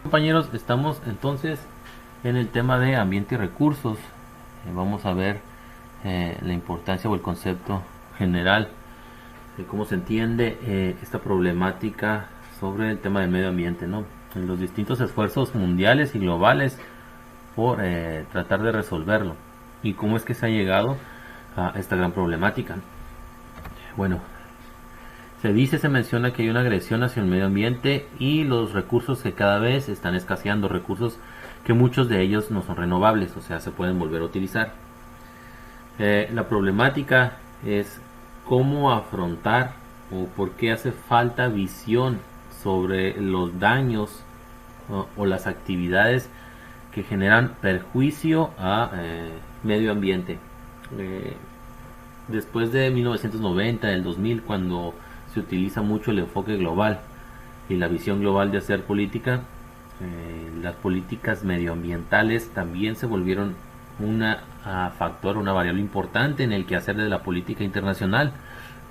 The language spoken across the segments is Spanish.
Compañeros, estamos entonces en el tema de ambiente y recursos. Vamos a ver la importancia o el concepto general de cómo se entiende esta problemática sobre el tema del medio ambiente, ¿no? En los distintos esfuerzos mundiales y globales por tratar de resolverlo y cómo es que se ha llegado a esta gran problemática. Bueno, se menciona que hay una agresión hacia el medio ambiente y los recursos que cada vez están escaseando, recursos que muchos de ellos no son renovables, o sea, se pueden volver a utilizar. La problemática es cómo afrontar o por qué hace falta visión sobre los daños o las actividades que generan perjuicio a medio ambiente. Eh, Después de 1990, del 2000, cuando se utiliza mucho el enfoque global y la visión global de hacer política, las políticas medioambientales también se volvieron una factor, una variable importante en el quehacer de la política internacional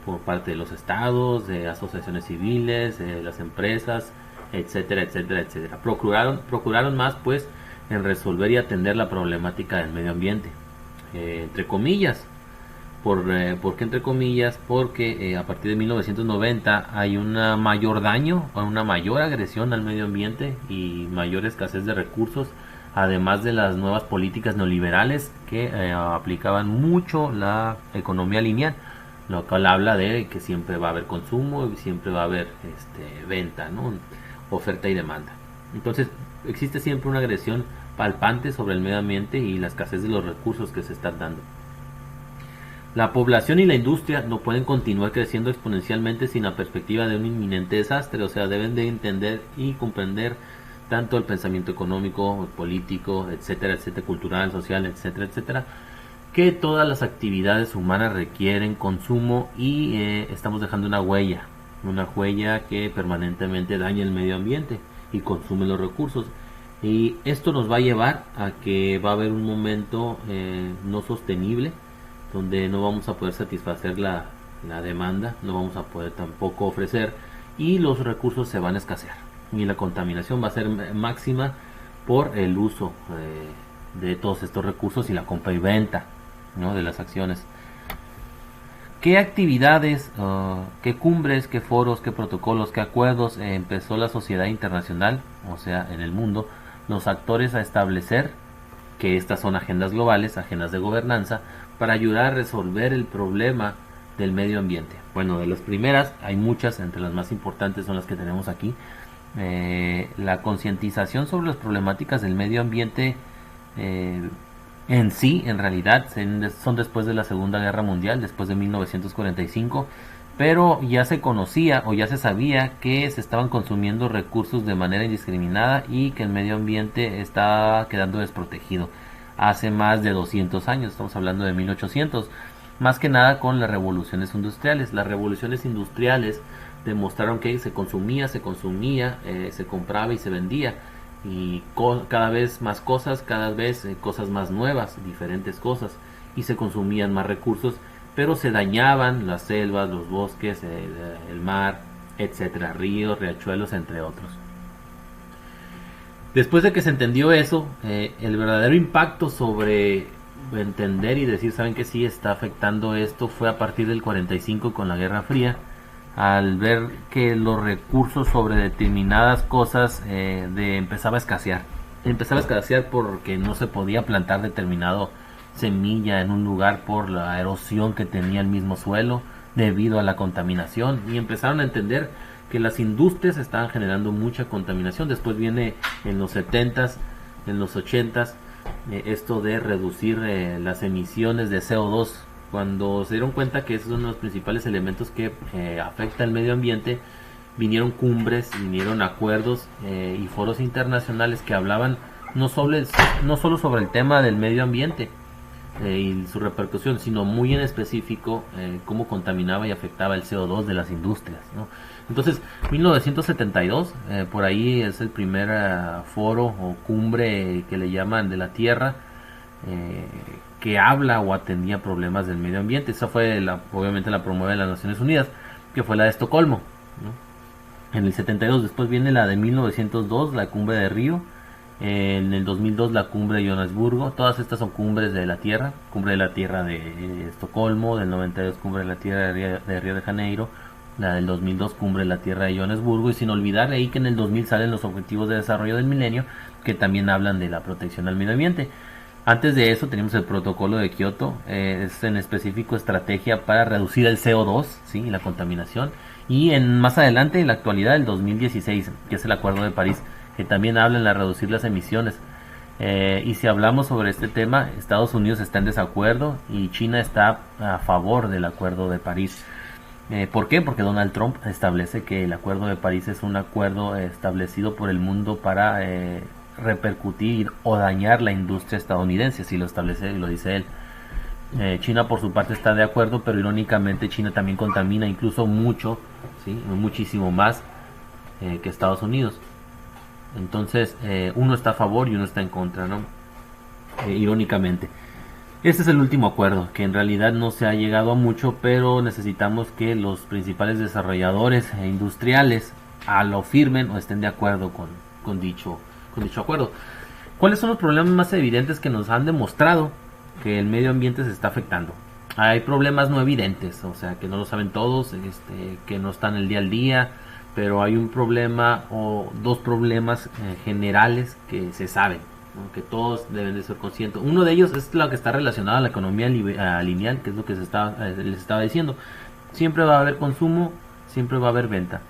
por parte de los estados, de asociaciones civiles, de las empresas, etcétera, etcétera, etcétera. Procuraron más pues en resolver y atender la problemática del medio ambiente, entre comillas. ¿Por qué entre comillas? Porque a partir de 1990 hay una mayor daño, una mayor agresión al medio ambiente y mayor escasez de recursos, además de las nuevas políticas neoliberales que aplicaban mucho la economía lineal, lo cual habla de que siempre va a haber consumo y siempre va a haber venta, ¿no? Oferta y demanda. Entonces existe siempre una agresión palpante sobre el medio ambiente y la escasez de los recursos que se están dando. La población y la industria no pueden continuar creciendo exponencialmente sin la perspectiva de un inminente desastre, o sea, deben de entender y comprender tanto el pensamiento económico, político, etcétera, etcétera, cultural, social, etcétera, etcétera, que todas las actividades humanas requieren consumo y estamos dejando una huella que permanentemente daña el medio ambiente y consume los recursos. Y esto nos va a llevar a que va a haber un momento no sostenible donde no vamos a poder satisfacer la demanda, no vamos a poder tampoco ofrecer y los recursos se van a escasear y la contaminación va a ser máxima por el uso de todos estos recursos y la compra y venta, ¿no?, de las acciones. ¿Qué actividades, qué cumbres, qué foros, qué protocolos, qué acuerdos empezó la sociedad internacional, o sea, en el mundo, los actores a establecer que estas son agendas globales, agendas de gobernanza, para ayudar a resolver el problema del medio ambiente? Bueno, de las primeras, hay muchas, entre las más importantes son las que tenemos aquí. La concientización sobre las problemáticas del medio ambiente en sí, en realidad, son después de la Segunda Guerra Mundial, después de 1945, pero ya se conocía o ya se sabía que se estaban consumiendo recursos de manera indiscriminada y que el medio ambiente está quedando desprotegido. Hace más de 200 años, estamos hablando de 1800, más que nada con las revoluciones industriales. Las revoluciones industriales demostraron que se consumía, se compraba y se vendía, y cada vez más cosas, cada vez cosas más nuevas, diferentes cosas, y se consumían más recursos, pero se dañaban las selvas, los bosques, el mar, etcétera, ríos, riachuelos, entre otros. Después de que se entendió eso, el verdadero impacto sobre entender y decir, saben que sí está afectando esto, fue a partir del 45 con la Guerra Fría, al ver que los recursos sobre determinadas cosas empezaba a escasear. Empezaba a escasear porque no se podía plantar determinado semilla en un lugar por la erosión que tenía el mismo suelo debido a la contaminación, y empezaron a entender que las industrias estaban generando mucha contaminación. Después viene en los 70s, en los 80s, esto de reducir las emisiones de CO2. Cuando se dieron cuenta que esos son los principales elementos que afectan el medio ambiente, vinieron cumbres, vinieron acuerdos y foros internacionales que hablaban no solo sobre el tema del medio ambiente y su repercusión, sino muy en específico cómo contaminaba y afectaba el CO2 de las industrias, ¿no? Entonces, 1972, por ahí es el primer foro o cumbre que le llaman de la Tierra, que habla o atendía problemas del medio ambiente. Esa fue obviamente la promueve las Naciones Unidas, que fue la de Estocolmo, ¿no? En el 72, después viene la de 1902, la cumbre de Río. En el 2002 la cumbre de Johannesburgo. Todas estas son cumbres de la Tierra. Cumbre de la Tierra de Estocolmo. Del 92 cumbre de la Tierra de Río de Janeiro. La del 2002 cumbre de la Tierra de Johannesburgo. Y sin olvidar ahí que en el 2000 salen los Objetivos de Desarrollo del Milenio, que también hablan de la protección al medio ambiente. Antes de eso tenemos el protocolo de Kioto, es en específico estrategia para reducir el CO2, ¿sí? La contaminación. Y más adelante, en la actualidad, el 2016, que es el Acuerdo de París, que también habla en la reducir las emisiones. Y si hablamos sobre este tema, Estados Unidos está en desacuerdo y China está a favor del Acuerdo de París. ¿Por qué? Porque Donald Trump establece que el Acuerdo de París es un acuerdo establecido por el mundo para repercutir o dañar la industria estadounidense, si lo establece y lo dice él. China por su parte está de acuerdo, pero irónicamente China también contamina incluso mucho, ¿sí? Muchísimo más que Estados Unidos. Entonces uno está a favor y uno está en contra, ¿no? Irónicamente. Este es el último acuerdo, que en realidad no se ha llegado a mucho, pero necesitamos que los principales desarrolladores industriales lo firmen o estén de acuerdo con dicho acuerdo. ¿Cuáles son los problemas más evidentes que nos han demostrado que el medio ambiente se está afectando? Hay problemas no evidentes, o sea, que no lo saben todos, que no están el día al día, pero hay un problema o dos problemas generales que se saben, ¿no? Que todos deben de ser conscientes. Uno de ellos es lo que está relacionado a la economía lineal, que es lo que les estaba diciendo. Siempre va a haber consumo, siempre va a haber venta.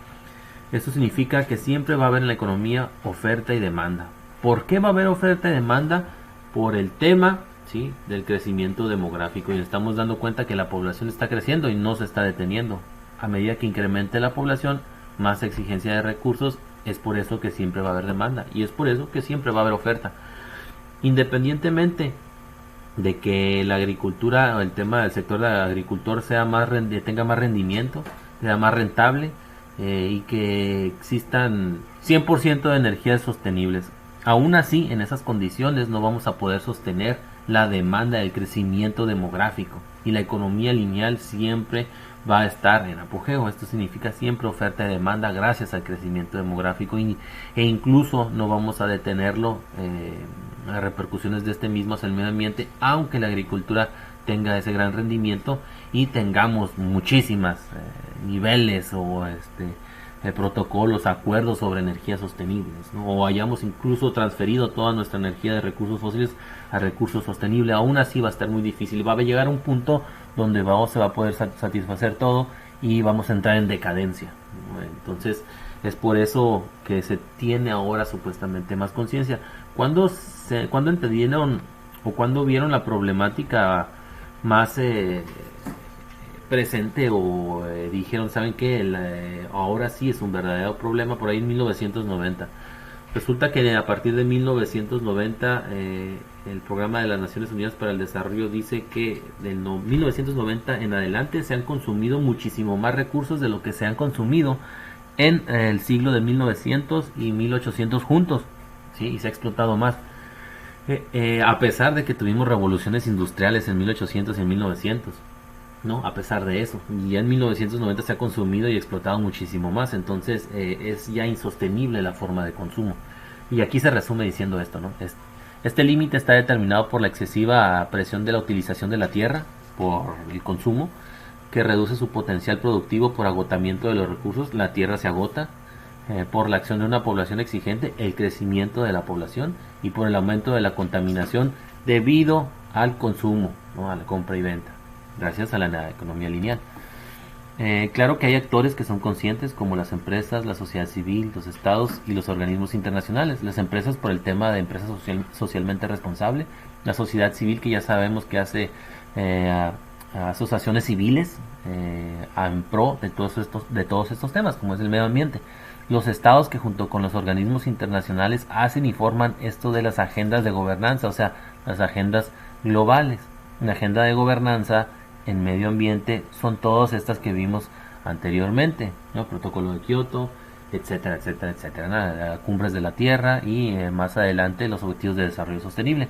Esto significa que siempre va a haber en la economía oferta y demanda. ¿Por qué va a haber oferta y demanda? Por el tema, ¿sí?, del crecimiento demográfico. Y estamos dando cuenta que la población está creciendo y no se está deteniendo. A medida que incremente la población, más exigencia de recursos, es por eso que siempre va a haber demanda. Y es por eso que siempre va a haber oferta. Independientemente de que la agricultura o el tema del sector del agricultor tenga más rendimiento, sea más rentable, y que existan 100% de energías sostenibles. Aún así, en esas condiciones no vamos a poder sostener la demanda del crecimiento demográfico y la economía lineal siempre va a estar en apogeo. Esto significa siempre oferta y demanda gracias al crecimiento demográfico e incluso no vamos a detenerlo, las repercusiones de este mismo hacia el medio ambiente, aunque la agricultura tenga ese gran rendimiento y tengamos muchísimas niveles o protocolos, acuerdos sobre energías sostenibles, ¿no? O hayamos incluso transferido toda nuestra energía de recursos fósiles a recursos sostenibles. Aún así va a estar muy difícil, va a llegar un punto donde se va a poder satisfacer todo y vamos a entrar en decadencia, ¿no? Entonces es por eso que se tiene ahora supuestamente más conciencia. Cuando entendieron o cuando vieron la problemática más presente o dijeron, ¿saben qué? Ahora sí es un verdadero problema, por ahí en 1990. Resulta que a partir de 1990 el Programa de las Naciones Unidas para el Desarrollo dice que de 1990 en adelante se han consumido muchísimo más recursos de lo que se han consumido en el siglo de 1900 y 1800 juntos, ¿sí? Y se ha explotado más. A pesar de que tuvimos revoluciones industriales en 1800 y en 1900, ¿no? A pesar de eso, y ya en 1990 se ha consumido y explotado muchísimo más. Entonces es ya insostenible la forma de consumo. Y aquí se resume diciendo esto, ¿no? Este límite está determinado por la excesiva presión de la utilización de la tierra, por el consumo, que reduce su potencial productivo por agotamiento de los recursos. La tierra se agota, por la acción de una población exigente, el crecimiento de la población, y por el aumento de la contaminación debido al consumo, ¿no? A la compra y venta, gracias a la economía lineal. Claro que hay actores que son conscientes, como las empresas, la sociedad civil, los estados y los organismos internacionales. Las empresas por el tema de empresa socialmente responsable, la sociedad civil, que ya sabemos que hace asociaciones civiles en pro de todos estos temas, como es el medio ambiente. Los estados, que junto con los organismos internacionales hacen y forman esto de las agendas de gobernanza, o sea, las agendas globales. Una agenda de gobernanza en medio ambiente son todas estas que vimos anteriormente, ¿no? Protocolo de Kioto, etcétera, etcétera, etcétera, cumbres de la Tierra y más adelante los objetivos de desarrollo sostenible.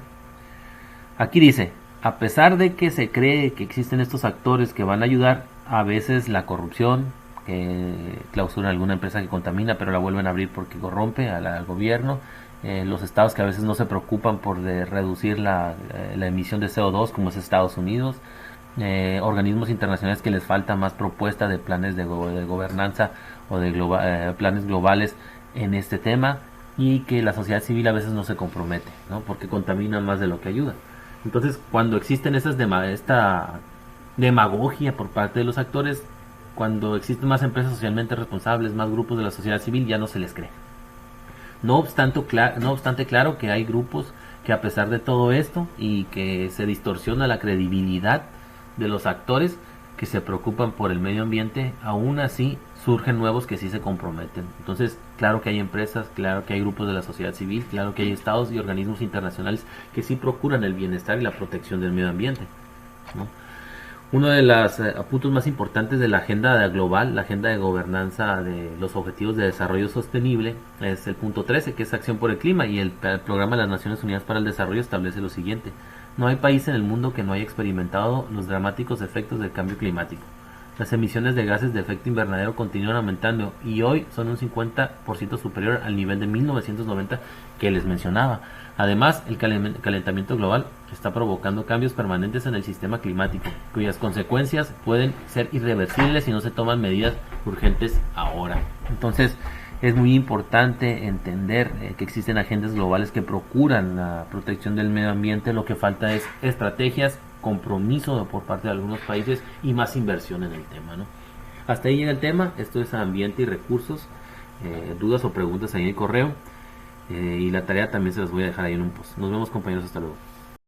Aquí dice, a pesar de que se cree que existen estos actores que van a ayudar, a veces la corrupción, que clausuran alguna empresa que contamina, pero la vuelven a abrir porque corrompe al gobierno. Los estados que a veces no se preocupan por reducir la emisión de CO2, como es Estados Unidos. Organismos internacionales que les falta más propuesta de planes de gobernanza o de planes globales en este tema, y que la sociedad civil a veces no se compromete, ¿no? Porque contamina más de lo que ayuda. Entonces, cuando existen esta demagogia por parte de los actores, cuando existen más empresas socialmente responsables, más grupos de la sociedad civil, ya no se les cree. No obstante, claro que hay grupos que, a pesar de todo esto y que se distorsiona la credibilidad de los actores que se preocupan por el medio ambiente, aún así surgen nuevos que sí se comprometen. Entonces, claro que hay empresas, claro que hay grupos de la sociedad civil, claro que hay estados y organismos internacionales que sí procuran el bienestar y la protección del medio ambiente, ¿no? Uno de los puntos más importantes de la agenda global, la agenda de gobernanza de los objetivos de desarrollo sostenible, es el punto 13, que es acción por el clima, y el programa de las Naciones Unidas para el Desarrollo establece lo siguiente: no hay país en el mundo que no haya experimentado los dramáticos efectos del cambio climático. Las emisiones de gases de efecto invernadero continúan aumentando y hoy son un 50% superior al nivel de 1990 que les mencionaba. Además, el calentamiento global está provocando cambios permanentes en el sistema climático, cuyas consecuencias pueden ser irreversibles si no se toman medidas urgentes ahora. Entonces, es muy importante entender que existen agendas globales que procuran la protección del medio ambiente. Lo que falta es estrategias, compromiso por parte de algunos países y más inversión en el tema, ¿no? Hasta ahí llega el tema. Esto es ambiente y recursos. Dudas o preguntas ahí en el correo. Y la tarea también se las voy a dejar ahí en un post. Nos vemos, compañeros, hasta luego.